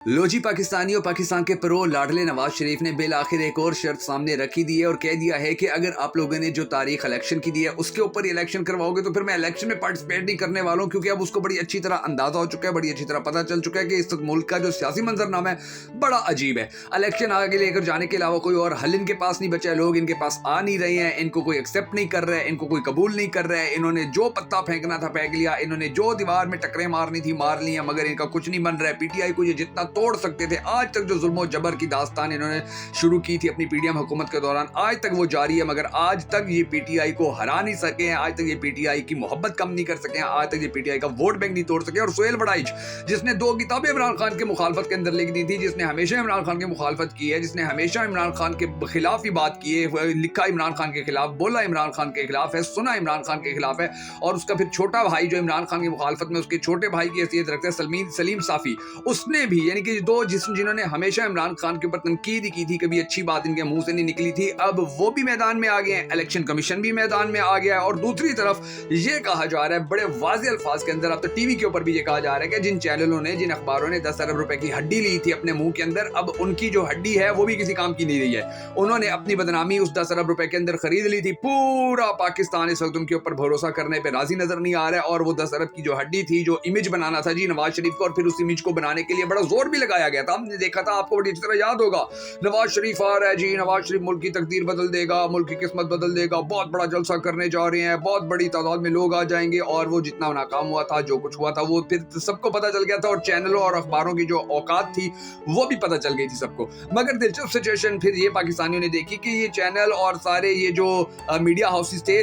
लो जी पाकिस्तानियों, पाकिस्तान के प्रो लाडले नवाज शरीफ ने बिल आखिर एक और शर्त सामने रखी दी है और कह दिया है कि अगर आप लोगों ने जो तारीख इलेक्शन की दी है उसके ऊपर इलेक्शन करवाओगे तो फिर मैं इलेक्शन में पार्टिसिपेट नहीं करने वाला हूं, क्योंकि अब उसको बड़ी अच्छी तरह अंदाजा हो चुका है, बड़ी अच्छी तरह पता चल चुका है कि इस मुल्क का जो सियासी मंजरनामा है बड़ा अजीब है। इलेक्शन आगे लेकर जाने के अलावा कोई और हल इनके पास नहीं बचा है, लोग इनके पास आ नहीं रहे हैं, इनको कोई एक्सेप्ट नहीं कर रहा है, इनको कोई कबूल नहीं कर रहा है। इन्होंने जो पत्ता फेंकना था फेंक लिया, इन्होंने जो दीवार में टकरे मारनी थी मार ली है, मगर इनका कुछ नहीं बन रहा है। पीटीआई को ये जितना तोड़ सकते थे, आज तक जो जुल्म और जबर की दास्तान इन्होंने शुरू की थी अपनी पीडीएम हुकूमत के दौरान, आज तक वो जारी है, मगर आज तक ये पीटीआई को हरा नहीं सके हैं, आज तक ये पीटीआई की मोहब्बत कम नहीं कर सके हैं, आज तक ये पीटीआई का वोट बैंक नहीं तोड़ सके। और सुहेल वड़ाइच, जिसने 2 किताबें इमरान खान के मुखालफत के अंदर लिख दी थी, जिसने हमेशा इमरान खान की मुखालफत की है, जिसने हमेशा इमरान खान के खिलाफ ही बात की है, लिखा इमरान खान के खिलाफ, बोला इमरान खान के खिलाफ है, सुना इमरान खान के खिलाफ है, और उसका फिर छोटा भाई जो इमरान खान की मुखालफत में उसके छोटे भाई की हैसियत रखते हैं, सलीम साफी, उसने भी, यानी कि दो जिन्होंने हमेशा इमरान खान के ऊपर तनकीद की थी, कभी अच्छी बात इनके मुंह से नहीं निकली थी, अब वो भी मैदान में आ गए हैं, इलेक्शन कमीशन भी मैदान में आ गया है। और दूसरी तरफ ये कहा जा रहा है बड़े वाज़े अल्फाज के अंदर, अब तो टीवी के ऊपर भी ये कहा जा रहा है कि जिन चैनलों ने, जिन अखबारों ने 10 अरब रुपए की हड्डी ली थी अपने मुंह के अंदर, अब उनकी जो हड्डी है वो भी किसी काम की नहीं रही है। उन्होंने अपनी बदनामी उस 10 अरब रुपए के अंदर खरीद ली थी। पूरा पाकिस्तान इस वक्त उनके ऊपर भरोसा करने पर राजी नजर नहीं आ रहा है, और वो 10 अरब की जो हड्डी थी, जो इमेज बनाना था जी नवाज शरीफ को, और फिर उस इमेज को बनाने के लिए बड़ा जोर भी लगाया गया था। हमने देखा था, आपको बड़ी अच्छी तरह याद होगा, नवाज शरीफ आ रहा है जी, नवाज शरीफ मुल्क की तकदीर बदल देगा, मुल्क की किस्मत बदल देगा, बहुत बड़ा जलसा करने जा रहे हैं, बहुत बड़ी तादाद में लोग आ जाएंगे, और वो जितना नाकाम हुआ था, जो कुछ हुआ था, वो फिर सबको पता चल गया था, और चैनलों और अखबारों की जो औकात थी वो भी पता चल गई थी सबको। मगर दिलचस्प सिचुएशन फिर ये पाकिस्तानियों ने देखी कि ये चैनल और सारे ये जो मीडिया हाउसेस थे,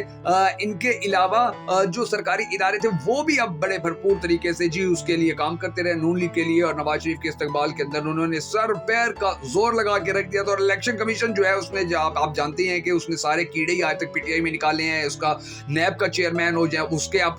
इनके अलावा जो सरकारी इदारे थे वो भी अब बड़े भरपूर तरीके से जी उसके लिए काम करते रहे, नून लीग के लिए, और नवाज शरीफ के इस्तकबाल के अंदर उन्होंने सर पैर का जोर लगा के रख दिया था। और इलेक्शन कमीशन जो है उसने, आप जानते हैं कि उसने सारे कीड़े ही आज तक पीटीआई में निकाले हैं। उसका नैब का चेयरमैन हो जाए,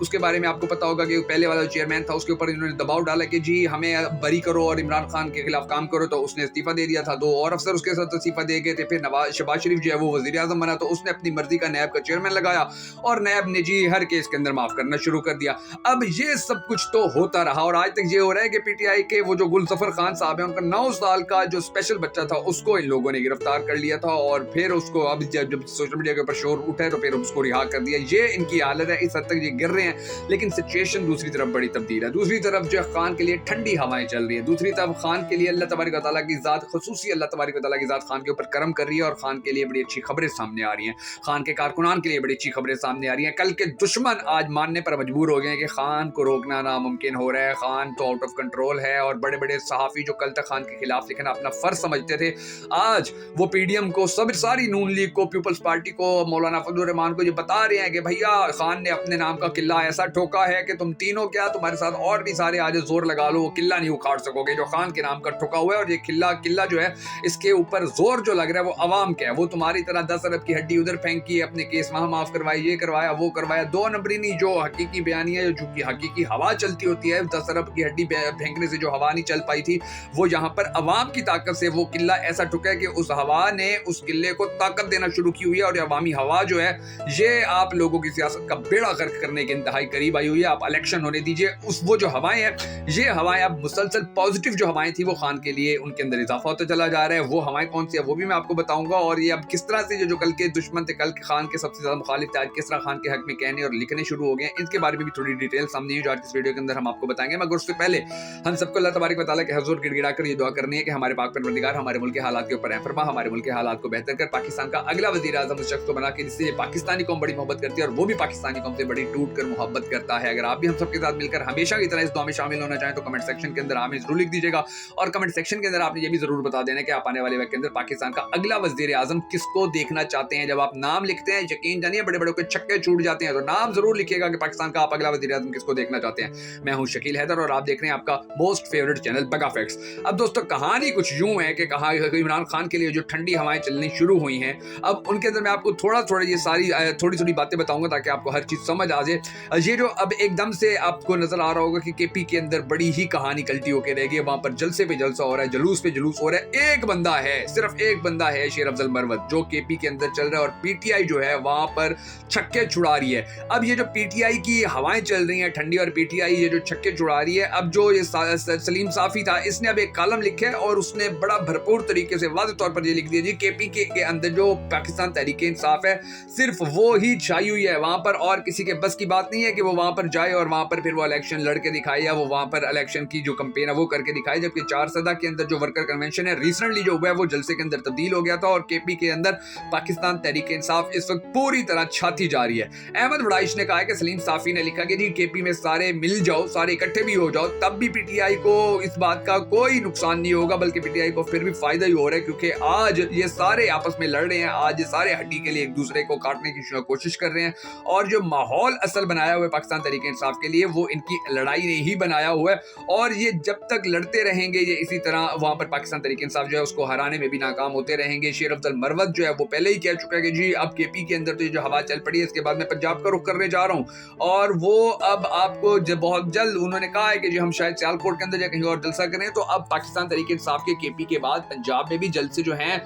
उसके बारे में आपको पता होगा कि पहले वाला चेयरमैन था, उसके ऊपर इन्होंने दबाव डाला कि जी हमें बरी करो और इमरान खान के खिलाफ काम करो, तो उसने इस्तीफा दे दिया था। 2 और अफसर उसके साथ इस्तीफा दे गए थे। फिर शहबाज शरीफ जो है वो वजीर आजम बना, तो उसने अपनी मर्जी का नैब का चेयरमैन लगाया, और नैब ने जी हर केस के अंदर माफ करना शुरू कर दिया। अब ये सब कुछ तो होता रहा, और आज तक ये हो रहा है कि पीटीआई के वो जो गुलजफर खान साहब है, उनका 9 साल का जो स्पेशल बच्चा था उसको इन लोगों ने गिरफ्तार कर लिया था, और फिर उसको अब जब सोशल मीडिया के ऊपर शोर उठा तो फिर उसको रिहा कर दिया। ये इनकी हालत है, इस हद तक ये गिर रहे हैं। लेकिन सिचुएशन दूसरी तरफ बड़ी तब्दील है। दूसरी तरफ जो खान के लिए ठंडी हवाएं चल रही है, दूसरी तरफ खान के लिए अल्लाह तबारक व तआला की ज़ात, खुसूसी अल्लाह तबारक व तआला की ज़ात खान के ऊपर करम कर रही है, और खान के लिए बड़ी अच्छी खबरें सामने आ रही हैं, खान के कारकुनान के लिए बड़ी अच्छी खबरें सामने आ रही हैं। कल के दुश्मन आज मानने पर मजबूर हो गए हैं कि खान को रोकना नामुमकिन हो रहा है, खान तो आउट ऑफ कंट्रोल है, और बड़े बड़े सहाफ़ी जो कल तक खान के खिलाफ लिखना अपना फर्ज समझते थे, आज वो पीडीएम को, सारी नून लीग को, पीपल्स पार्टी को, मौलाना फजलुर रहमान को ये बता रहे हैं कि भैया खान ने अपने नाम का किला ऐसा ठोका है कि तुम तीनों क्या, तुम्हारे साथ और भी सारे आज जोर लगा लो, वो किला नहीं उखाड़ सकोगे जो खान के नाम का ठोका हुआ है। और ये किला जो है, इसके ऊपर जोर जो लग रहा है वो अवाम का है। वो तुम्हारी तरह 10 अरब की हड्डी उधर फेंकी, अपने केस वहां माफ करवाए, ये करवाया, वो करवाया, 2 नंबरी नहीं, जो हकीकी बयानिया, जो हकीकी हवा चलती होती है, 10 अरब की हड्डी फेंकने से जो हवा नहीं चल पाई थी, वो यहाँ पर अवाम की ताकत से वो किला ऐसा ठुका है कि उस हवा ने उस किले को ताकत देना शुरू की हुई है। और ये अवामी हवा जो है, ये आप लोगों की सियासत का बेड़ा गर्क करने के इंतहाई करीब आई हुई है। आप इलेक्शन होने दीजिए, वो जो हवाएं हैं, ये हवाएं अब मुसलसल पॉजिटिव जो हवाएं थी वो खान के लिए उनके अंदर इजाफा होता चला जा रहा है। वो हवाएं कौन सी है वो भी मैं आपको बताऊंगा, और ये अब किस तरह से जो कल के दुश्मन थे, कल के खान के सबसे ज्यादा मुखालिफ थे, आज किस तरह खान के हक में कहने और लिखने शुरू हो गए, इसके बारे में भी थोड़ी डिटेल सामने है जो आज इस वीडियो के अंदर हम आपको बताएंगे। मगर उससे पहले हम सबको अल्लाह तबारक व तआला के हुजूर गिड़गिड़ा कर ये दुआ करनी है कि हमारे पाक परवरदिगार हमारे मुल्क के हालात के ऊपर रहम फरमा, हमारे मुल्क के हालात को बेहतर कर, पाकिस्तान का अगला वजीर आजम उस शख्स को बना के जिससे पाकिस्तानी कौम बड़ी मोहब्बत करती है, और वो भी पाकिस्तानी कौम से बड़ी टूट कर मोहब्बत करता है। अगर आप भी हम सबके साथ मिलकर हमेशा की तरह इस दुआ में शामिल होना चाहें तो कमेंट सेक्शन के अंदर हमें जरूर लिख दीजिएगा, और कमेंट सेक्शन के अंदर आपने ये भी जरूर बता देना कि आप आने वाले वक्त के अंदर पाकिस्तान का अगला वजीर आजम किसको देखना चाहते हैं। जब आप नाम लिखते हैं, यकीन जानिए बड़े बड़े के छक्के छूट जाते हैं, तो नाम जरूर लिखिएगा कि पाकिस्तान का आप अगला वजीर आजम किसको देखना चाहते हैं। मैं हूं शकील हैदर, और आप देख रहे हैं आपका मोस्ट फेवरेट चैनल बगा फैक्ट्स। अब दोस्तों, कहानी कुछ यूं है कि कहा इमरान खान के लिए जो ठंडी हवाएं चलनी शुरू हुई हैं, अब उनके अंदर मैं आपको थोड़ा ये सारी थोड़ी बातें बताऊंगा ताकि आपको हर चीज समझ आ जाए। ये जो अब एकदम से आपको नजर आ रहा होगा कि केपी के अंदर बड़ी ही कहानी कल्टी होकर रह गई, वहां पर जलसे पे जलसा हो रहा है, जुलूस पे जुलूस हो रहा है। एक बंदा है, सिर्फ एक बंदा है, शेर अफजल मरवत, जो केपी के अंदर चल रहा है, और पीटीआई जो है वहां पर छक्के छुड़ा रही है। अब ये जो पीटीआई की हवाएं चल रही हैं ठंडी, और पीटीआई ये जो छक्के छुड़ा रही है, अब जो ये सलीम साफी تھا, اس ने अब एक कॉलम लिखा है और उसने बड़ा भरपूर तरीके से वाज़ेह तौर पर ये लिख दिया जी केपीके के अंदर जो पाकिस्तान तहरीक इंसाफ है सिर्फ वो ही छाई हुई है वहाँ पर, और किसी के बस की बात नहीं है कि वो वहाँ पर जाए और वहाँ पर फिर वो इलेक्शन लड़ के दिखाए या वो वहाँ पर इलेक्शन की जो कैंपेन है वो करके दिखाए. जबकि चारसदा के अंदर जो वर्कर कन्वेंशन है रिसेंटली जो हुआ है वो जलसे के अंदर तब्दील हो गया था और केपी के अंदर पाकिस्तान तहरीक इंसाफ इस वक्त पूरी तरह छाती जा रही है. अहमद वड़ाइश ने कहा है कि सलीम साफी ने लिखा कि जी केपी में सारे मिल जाओ, सारे इकट्ठे भी हो जाओ, तब भी पीटीआई को इस बात का कोई नुकसान नहीं होगा, बल्कि पीटीआई को फिर भी फायदा ही हो रहा है क्योंकि आज ये सारे आपस में लड़ रहे हैं, आज ये सारे हड्डी के लिए एक दूसरे को काटने की कोशिश कर रहे हैं. और जो माहौल असल बनाया हुआ है पाकिस्तान तहरीक इंसाफ के लिए वो इनकी लड़ाई ने ही बनाया हुआ है. और ये जब तक लड़ते रहेंगे ये इसी तरह वहां पर पाकिस्तान तहरीक इंसाफ जो है उसको हराने में भी नाकाम होते रहेंगे. शेर अफजल मरवत जो है वो पहले ही कह चुका है कि जी अब केपी के अंदर तो ये जो हवा चल पड़ी है इसके बाद मैं पंजाब का रुख करने जा रहा हूँ. और वो अब आपको बहुत जल्द उन्होंने कहा है कि जी हम शायद सियालकोट के अंदर या कहीं और जलसा करें. तो अब पाकिस्तान तहरीक इंसाफ के केपी के बाद पंजाब में भी जलसे जो हैं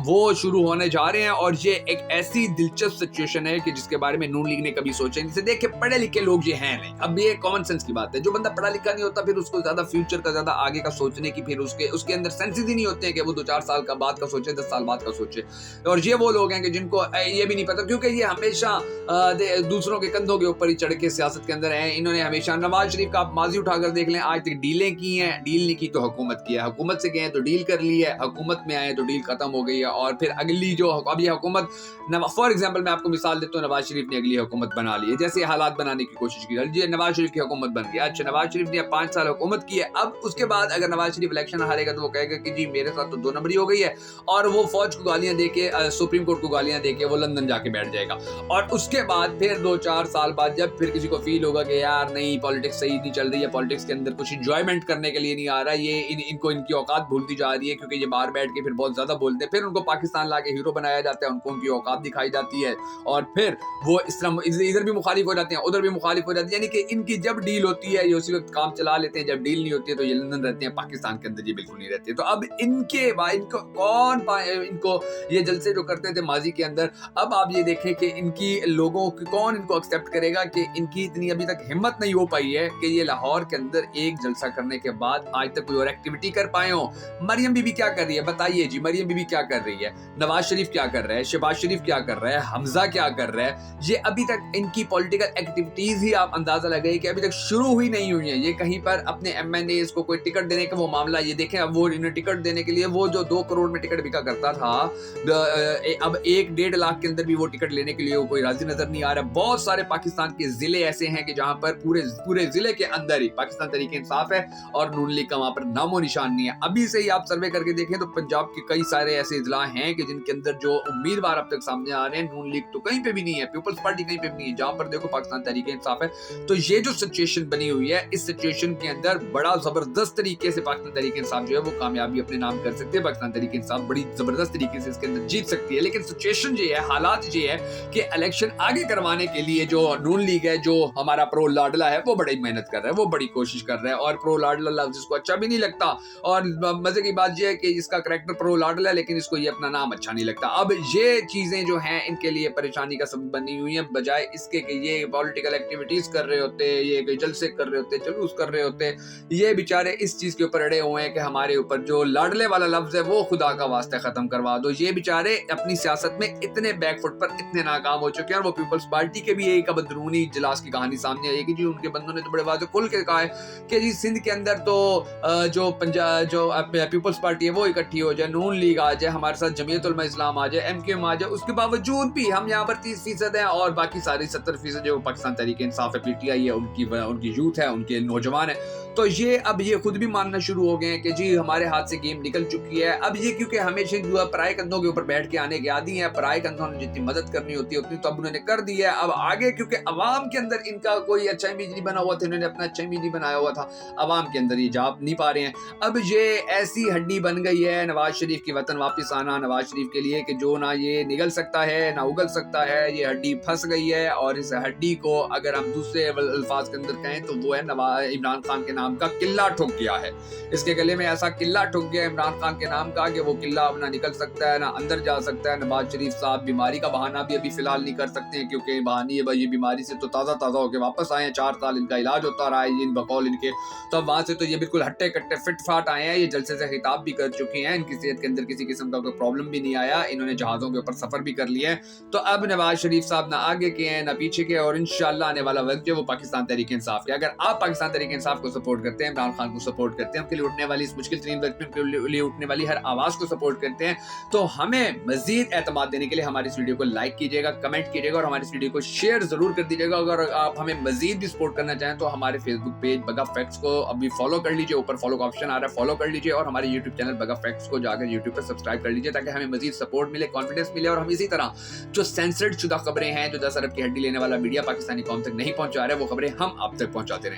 वो शुरू होने जा रहे हैं. और ये एक ऐसी दिलचस्प सिचुएशन है कि जिसके बारे में नून लीग ने कभी सोचा नहीं. देख के पढ़े लिखे लोग ये हैं नहीं, अब ये कॉमन सेंस की बात है. जो बंदा पढ़ा लिखा नहीं होता फिर उसको ज्यादा फ्यूचर का, ज्यादा आगे का सोचने की फिर उसके अंदर सेंसेस ही नहीं होते हैं कि वो 2-4 साल का बाद का सोचे, 10 साल बाद का सोचे. और ये वो लोग हैं कि जिनको ये भी नहीं पता क्योंकि ये हमेशा दूसरों के कंधों के ऊपर ही चढ़ के सियासत के अंदर हैं. इन्होंने हमेशा नवाज शरीफ का आप माजी उठाकर देख लें, आज तक डीलें की हैं, डील नहीं की तो हुकूमत की है, हुकूमत से गए तो डील कर ली है, हुकूमत में आए तो डील खत्म हो गई है. और फिर अगली जो अब ये हुकूमत, फॉर एग्जाम्पल मैं आपको मिसाल देता हूँ, नवाज शरीफ ने अगली हुकूमत बना ली है, जैसे हालात बनाने की कोशिश की जी नवाज शरीफ की हुकूमत बन गई. अच्छा नवाज शरीफ ने 5 साल हुकूमत की है, अब उसके बाद अगर नवाज शरीफ इलेक्शन हारेगा तो वो कहेगा कि जी मेरे साथ तो 2 नंबरी हो गई है, और वो फौज को गालियां देके, सुप्रीम कोर्ट को गालियां देके वो लंदन जाके बैठ जाएगा. और उसके बाद फिर 2-4 साल बाद जब फिर किसी को फील होगा कि यार नहीं पॉलिटिक्स सही नहीं चल रही है, पॉलिटिक्स के अंदर कुछ इंजॉयमेंट करने के लिए नहीं आ रहा, ये इनको इनकी औकात भूलती जा रही है क्योंकि ये बाहर बैठ के फिर बहुत ज्यादा बोलते हैं, फिर उनको पाकिस्तान लाके हीरो बनाया जाता है, उनको उनकी औकात दिखाई जाती है और फिर वो इस तरह इधर भी मुखालिफ हो जाते हैं, उधर भी मुखालिफ हो जाती है. यानी कि इनकी जब डील होती है ये उसी वक्त काम चला लेते हैं, जब डील नहीं होती है तो ये लंदन रहते हैं, पाकिस्तान के अंदर ये बिल्कुल नहीं रहते. तो अब इनके बाद इनको ये जलसे जो करते थे माजी के अंदर, अब आप ये देखें कि इनकी लोगों की कौन इनको एक्सेप्ट करेगा कि इनकी इतनी अभी तक हिम्मत नहीं हो पाई है कि ये लाहौर के अंदर एक जलसा करने के बाद आज तक कोई और एक्टिविटी कर पाए हो. मरियम बीबी क्या कर रही है बताइए जी, मरियम बीबी क्या कर रही है, नवाज शरीफ क्या कर रहा है, शहबाज शरीफ क्या कर रहा है, हमजा क्या कर रहा है, ये अभी तक इनकी पॉलिटिकल एक्टिविटीज ही आप अंदाजा लगाइए कि अभी तक शुरू ही नहीं हुई है. ये कहीं पर अपने एमएनए को कोई टिकट देने का वो मामला, ये देखें अब वो इन्हें टिकट देने के लिए वो जो 2 करोड़ में टिकट बिका करता था अब 1-1.5 लाख के अंदर भी वो टिकट लेने के लिए वो कोई राजी नजर नहीं आ रहा. बहुत सारे पाकिस्तान के जिले ऐसे हैं कि जहां पर पूरे जिले के अंदर ही पाकिस्तान तहरीक इंसाफ है और नून लीग का वहां पर नामो निशान नहीं है. अभी से ही आप सर्वे करके देखें तो पंजाब के कई सारे ऐसे जिला हैं कि जिनके अंदर जो उम्मीदवार अब तक सामने आ रहे हैं नून लीग तो कहीं पे भी नहीं है, पीपल्स पार्टी कहीं पे भी नहीं है, जहां पर देखो पाकिस्तान तहरीक इंसाफ है. तो ये जो सिचुएशन बनी हुई है, इस सिचुएशन के अंदर बड़ा जबरदस्त तरीके से पाकिस्तान तहरीक इंसाफ जो है वो कामयाबी अपने नाम कर सकती है. पाकिस्तान तहरीक इंसाफ बड़ी जबरदस्त तरीके से इसके अंदर जीत सकती है. लेकिन सिचुएशन ये है, हालात ये है कि इलेक्शन आगे करवाने के लिए जो नून लीग है, जो हमारा प्रो लाडला है, वो बड़ी मेहनत कर रहा है, वो बड़ी कोशिश कर रहा है. और प्रो लाडला लफ्ज इसको अच्छा भी नहीं लगता और मजे की बात ये है कि इसका करैक्टर प्रो लाडला है लेकिन इसको ये अपना नाम अच्छा नहीं लगता. अब ये चीजें जो हैं इनके लिए परेशानी का सबब बनी हुई है, बजाय इसके कि ये पॉलिटिकल एक्टिविटीज कर रहे होते, ये कोई जलसे कर रहे होते, जुलूस कर रहे होते. ये बेचारे इस चीज के ऊपर अड़े हुए हैं कि हमारे ऊपर जो लाडले वाला लफ्ज है वो खुदा का वास्ते खत्म करवा दो. ये बेचारे अपनी सियासत में इतने बैकफुट पर इतने नाकाम हो चुके हैं. और वो पीपल्स पार्टी के भी एक अंदरूनी इजलास की कहानी सामने आई है कि जी उनके बंदों ने तो बड़े वाज़ेह खुल के कहा है कि जी सिंध के अंदर तो जो पीपल्स पार्टी है वो इकट्ठी हो जाए, नून लीग आ जाए, हमारे साथ जमीयत उलमा इस्लाम आ जाए, एमक्यूएम आ जाए, उसके बावजूद भी हम यहाँ पर 30% हैं और बाकी सारी 70% जो पाकिस्तान तहरीक इंसाफ है, पीटीआई है, उनकी यूथ है, उनके नौजवान है. तो ये अब ये खुद भी मानना शुरू हो गए हैं कि जी हमारे हाथ से गेम निकल चुकी है. अब ये क्योंकि हमेशा पराए कंधों के ऊपर बैठ के आने के आदी हैं, पराए कंधों ने जितनी मदद करनी होती है उतनी तो अब उन्होंने कर दी है. अब आगे क्योंकि अवाम के अंदर इनका कोई अच्छा इमेज नहीं बना हुआ था, इन्होंने अपना अच्छा इमेज नहीं बनाया हुआ था, अवाम के अंदर ये जा नहीं पा रहे हैं. अब ये ऐसी हड्डी बन गई है नवाज शरीफ की वतन वापस आना नवाज शरीफ के लिए कि जो ना ये निगल सकता है ना उगल सकता है. ये हड्डी फंस गई है और इस हड्डी को अगर हम दूसरे अल्फाज के अंदर कहें तो वो है इमरान खान के नाम का किला ठोक गया है। इसके गले में ऐसा किला ठोक गया इमरान खान के नाम का कि वो किला अब ना निकल सकता है, ना अंदर जा सकता है। नवाज शरीफ साहब बीमारी का बहाना भी अभी फिलहाल नहीं कर सकते हैं, क्योंकि बहानी है भाई ये बीमारी से तो ताज़ा होकर वापस आए हैं, 4 साल इनका इलाज होता रहा है इन बकौल इनके, तो अब वहाँ से तो ये बिल्कुल हट्टे कट्टे फिट फाट आए हैं। ये जलसे से खिताब भी कर चुके हैं, इनकी सेहत के अंदर किसी किस्म का कोई प्रॉब्लम भी नहीं आया, इन्होंने जहाज़ों के ऊपर सफ़र भी कर लिया है। तो अब नवाज शरीफ साहब ना आगे के हैं ना पीछे के, और इंशाल्लाह आने वाला वक्त जो वो पाकिस्तान तहरीक इंसाफ के। अगर आप पाकिस्तान तहरीक इंसाफ को सपोर्ट करते हैं, इमरान खान को सपोर्ट करते हैं, उनके लिए उठने वाली इस मुश्किल तरीन वक्त में उनके लिए उठने वाली हर आवाज़ को सपोर्ट करते हैं, तो हमें मजीद एतमाद देने के लिए हमारी इस वीडियो को लाइक कीजिएगा, कमेंट कीजिएगा और हमारी इस वीडियो को शेयर जरूर कर दीजिएगा। अगर आप हमें मजीद भी सपोर्ट करना चाहें तो हमारे फेसबुक पेज बगा फैक्ट्स को अभी फॉलो कर लीजिए, ऊपर फॉलो का ऑप्शन आ रहा है, फॉलो कर लीजिए, और हमारे यूट्यूब चैनल बगा फैक्ट्स को जाकर यूट्यूब पर सब्सक्राइब कर लीजिए, ताकि हमें मजीद सपोर्ट मिले, कॉन्फिडेंस मिले, और हम इसी तरह जो सेंसर्ड शुदा खबरें हैं, जो 10 अरब की हड्डी लेने वाला मीडिया पाकिस्तानी कौम तक नहीं पहुंचा रहा है, वो खबरें हम आप तक पहुंचाते रहें।